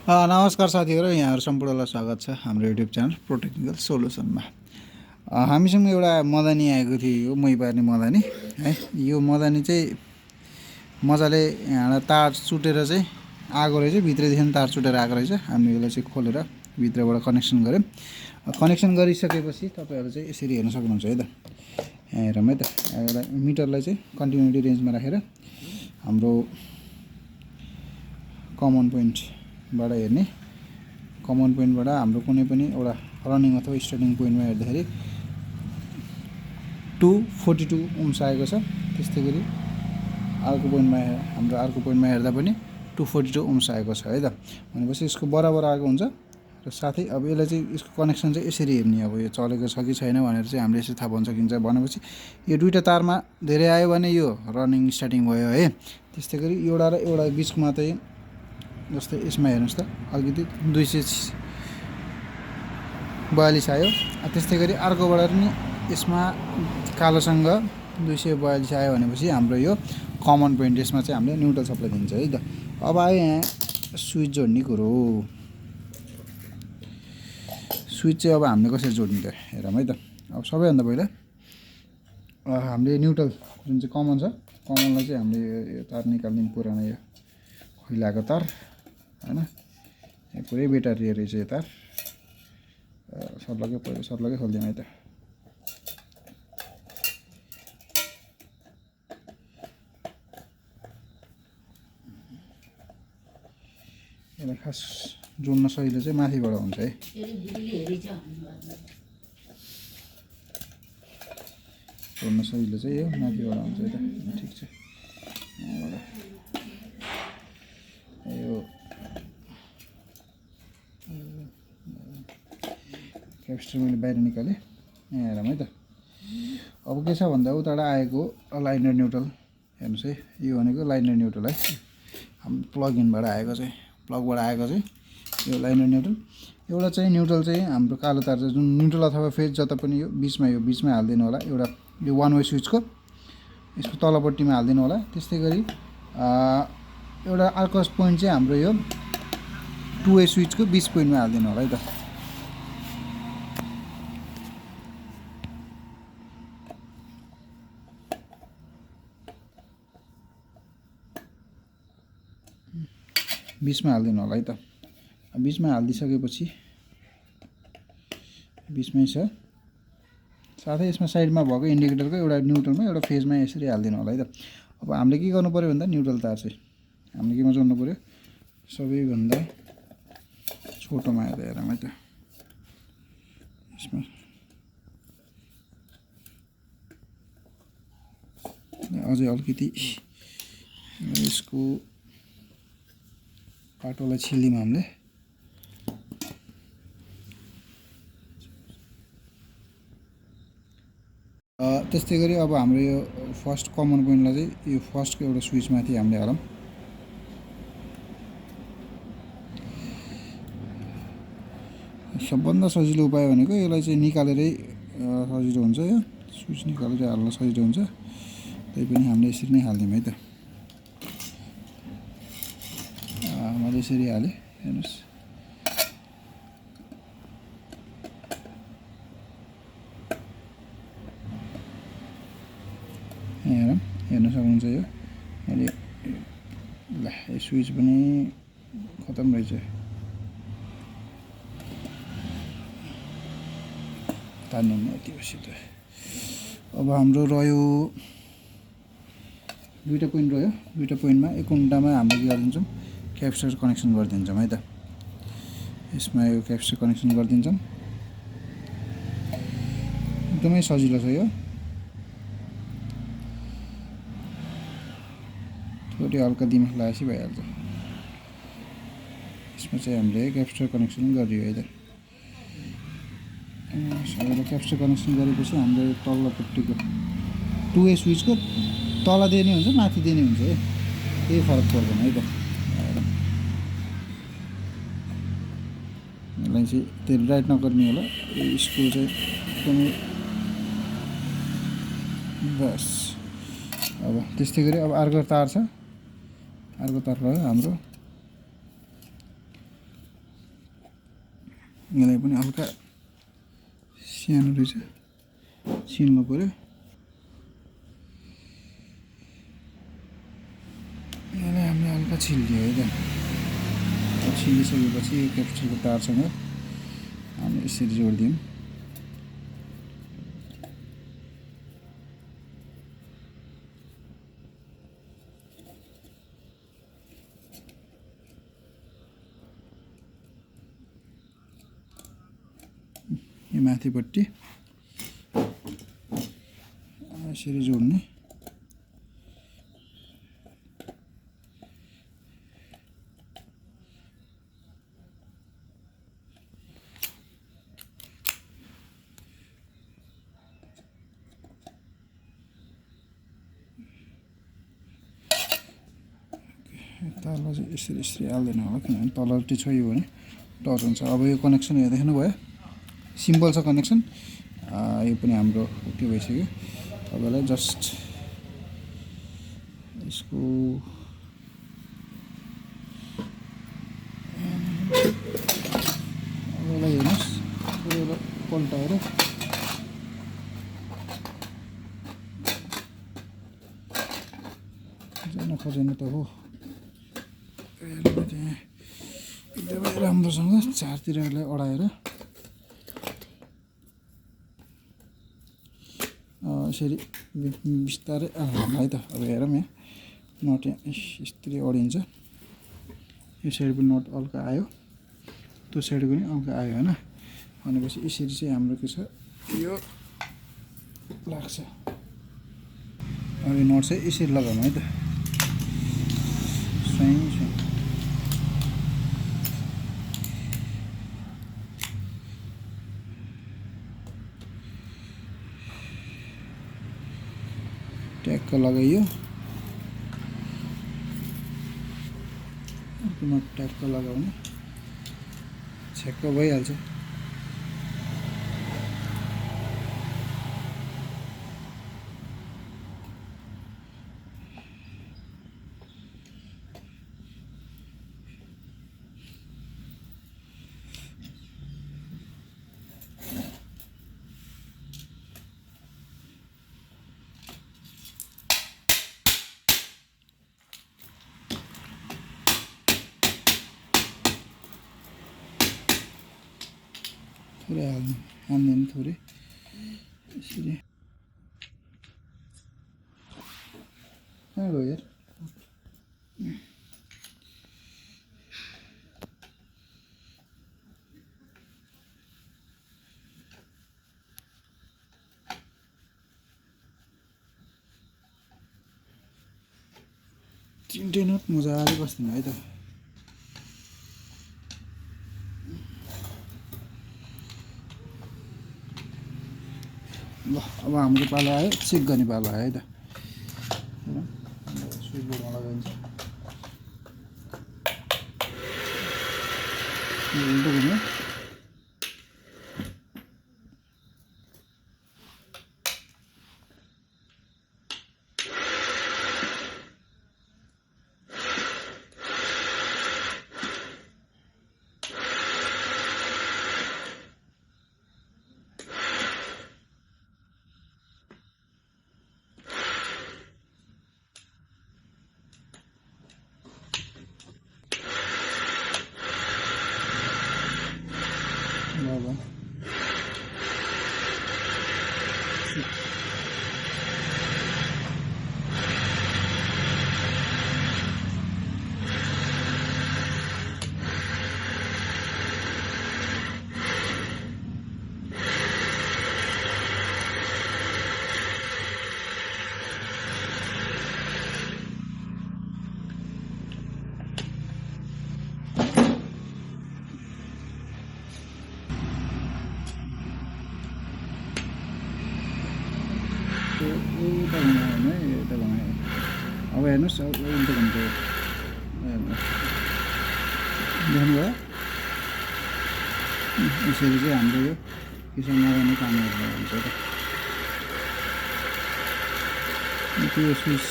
नमस्कार साथीहरू, यहाँहरू सम्पूर्णलाई स्वागत छ हाम्रो युट्युब च्यानल प्रोटेक्निकल सोल्युसनमा। हामीसँग एउटा मदानी आएको थियो, यो मै पार्ने मदानी है। यो मदानी चाहिँ मजाले यहाँ तार चुटेर चाहिँ आएको रहेछ, भित्रदेखि तार चुटेर आएको रहेछ। हामीले यसलाई चाहिँ खोलेर भित्रबाट कनेक्सन गऱ्यौँ। कनेक्सन गरिसकेपछि तपाईँहरू चाहिँ यसरी हेर्न सक्नुहुन्छ है त। यहाँ हेरौँ है त, एउटा मिटरलाई चाहिँ कन्टिन्युटी रेन्जमा राखेर हाम्रो कमन पोइन्टबाट हेर्ने, कमन पोइन्टबाट हाम्रो कुनै पनि एउटा रनिङ अथवा स्टार्टिङ पोइन्टमा हेर्दाखेरि 242 ओम्स आएको छ। त्यस्तै गरी अर्को पोइन्टमा हेर्दा पनि 242 ओम्स आएको छ है त। भनेपछि यसको बराबर आएको हुन्छ। र साथै अब यसलाई चाहिँ यसको कनेक्सन चाहिँ यसरी हेर्ने, अब यो चलेको छ कि छैन भनेर चाहिँ हामीले यसरी थाहा पाउन सकिन्छ। भनेपछि यो दुईवटा तारमा धेरै आयो भने यो रनिङ स्टार्टिङ भयो है। त्यस्तै गरी एउटा र एउटा बिचमा चाहिँ जस्तै यसमा हेर्नुहोस् त, अलिकति 242 आयो। त्यस्तै गरी अर्कोबाट पनि यसमा कालोसँग 242 आयो भनेपछि हाम्रो यो कमन पोइन्ट, यसमा चाहिँ हामीले न्युट्रल सप्लाई दिन्छ है त। अब आयो यहाँ स्विच जोड्ने कुरो। स्विच चाहिँ अब हामीले कसरी जोड्ने त हेरौँ है त। अब सबैभन्दा पहिला हामीले न्युट्रल जुन चाहिँ कमन छ, कमनलाई चाहिँ हामीले यो तार निकाल्दिउँ, पुरानो यो खैलाको तार हैन। यहाँ पुरै बेटारी रहेछ यो तार। सर्लकै खोल्दिउँ है त। यसलाई खास जोड्न सजिलो चाहिँ माथिबाट हुन्छ है। जोड्न सजिलो चाहिँ यो माथिबाट हुन्छ है त। ठिक छ। यो क्यापेसिटर मैले बाहिर निकालेँ। यहाँ हेरौँ है त। अब के छ भन्दा उताबाट आएको लाइनर न्युट्रल हेर्नुहोस् है। यो भनेको लाइनर न्युट्रल है। हाम्रो प्लगइनबाट आएको चाहिँ, प्लगबाट आएको चाहिँ यो लाइनर न्युट्रल। एउटा चाहिँ न्युट्रल चाहिँ हाम्रो कालो तार चाहिँ जुन न्युट्रल अथवा फेज जता पनि यो बिचमा हालिदिनु होला। एउटा यो वान वे स्विचको यसको तलपट्टिमा हालिदिनु होला। त्यस्तै गरी एउटा अर्को पोइन्ट चाहिँ हाम्रो यो 2 वे स्विचको बिच पोइन्टमा हालिदिनु होला है त। बिचमा हालिदिनु होला है त। बिचमा हालिदिइसकेपछि बिचमै छ। साथै यसमा साइडमा भएको इन्डिकेटरको एउटा न्युट्रलमा एउटा फेजमा यसरी हालिदिनु होला है त। अब हामीले के गर्नु पऱ्यो भन्दा न्युट्रल तार चाहिँ हामीले केमा जोड्नु पऱ्यो, सबैभन्दा छोटोमा हेरौँ है त। यसमा अझै अलिकति यसको पाटोलाई छिल्दिउँ हामीले। त्यस्तै गरी अब हाम्रो यो फर्स्ट कमन पोइन्टलाई चाहिँ यो फर्स्टको एउटा स्विचमाथि हामीले हालौँ। सबभन्दा सजिलो उपाय भनेको यसलाई चाहिँ निकालेरै सजिलो हुन्छ। यो स्विच निकालेर हाल्न सजिलो हुन्छ। तैपनि हामीले यसरी नै हाल्दिउँ है त। मैले यसरी हालेँ, हेर्नुहोस्। हेर्न सक्नुहुन्छ यो मैले ल यो स्विच पनि खतम रहेछ। तान्नु यतिपछि त अब हाम्रो रह्यो दुईवटा पोइन्ट रह्यो। दुईवटा पोइन्टमा एक कुन्टामा हामीले के गरिदिन्छौँ, क्यापेसिटर कनेक्सन गरिदिन्छौँ है त। यसमा यो क्यापेसिटर कनेक्सन गरिदिन्छौँ। एकदमै सजिलो छ यो। थोरै हल्का दिमाग लगाएपछि भइहाल्छ। यसमा चाहिँ हामीले क्यापेसिटर कनेक्सन गरियो है त। क्यापेसिटर कनेक्सन गरेपछि हाम्रो तल्लोपट्टिको 2 वे स्विचको तल दिने हुन्छ, माथि दिने हुन्छ है। केही फरक पर्दैन है त। यसलाई चाहिँ त्यो राइट नगर्ने होला। यो स्क्रू चाहिँ एकदमै बस। अब त्यस्तै गरी अब अर्को तार छ, अर्को तार रह्यो हाम्रो यसलाई पनि हल्का सानो रहेछ, छिल्नु पऱ्यो। यसलाई हामीले हल्का छिलिदियो है त। छिलिसकेपछि यो क्याप्सुलको तारसँग हामी यसरी जोडिदियौँ। यो माथिपट्टि यसरी जोड्ने। तल चाहिँ यसरी हाल्दैन होला, किनभने तलपट्टि छ यो भने टच हुन्छ। अब यो कनेक्सन यहाँ देख्नु भयो, सिम्पल छ कनेक्सन। यो पनि हाम्रो ओके भइसक्यो। तपाईँलाई जस्ट यसको यसलाई हेर्नुहोस्, यसलाई पल्टाएर जान खोजेन त हो। त्यहाँ एकदमै राम्रोसँग चारतिर यसलाई अडाएर यसरी बिस्तारै है त। अब हेरौँ यहाँ नट यहाँ यसरी अडिन्छ। यो साइड पनि नट हल्का आयो, त्यो साइड पनि हल्का आयो होइन। भनेपछि यसरी चाहिँ हाम्रो के छ, यो लाग्छ। अब यो नट चाहिँ यसरी लगाउँ है त, स्वाइङ स्वाइङ। ट्याक्क लगाइयो, अर्को नट ट्याक्क लगाउने, छ्याक्क भइहाल्छ। थोरै हाल्दैन थोरै यसरी। कहाँ गयो यार, तिनटै नट मजाले बस्दैन है त। ल अब हाम्रो पालो आयो चेक गर्ने पालो आयो है त। स्विच बोर्डमा लगाइन्छ, उल्टो घुम्यो। ल उता घुमायो है, यता घुमायो। अब हेर्नुहोस्, अब उल्टो घुम्छ। देख्नुभयो, यसरी चाहिँ हाम्रो यो किसान नगर्ने कामहरू हुन्छ त। यो स्विच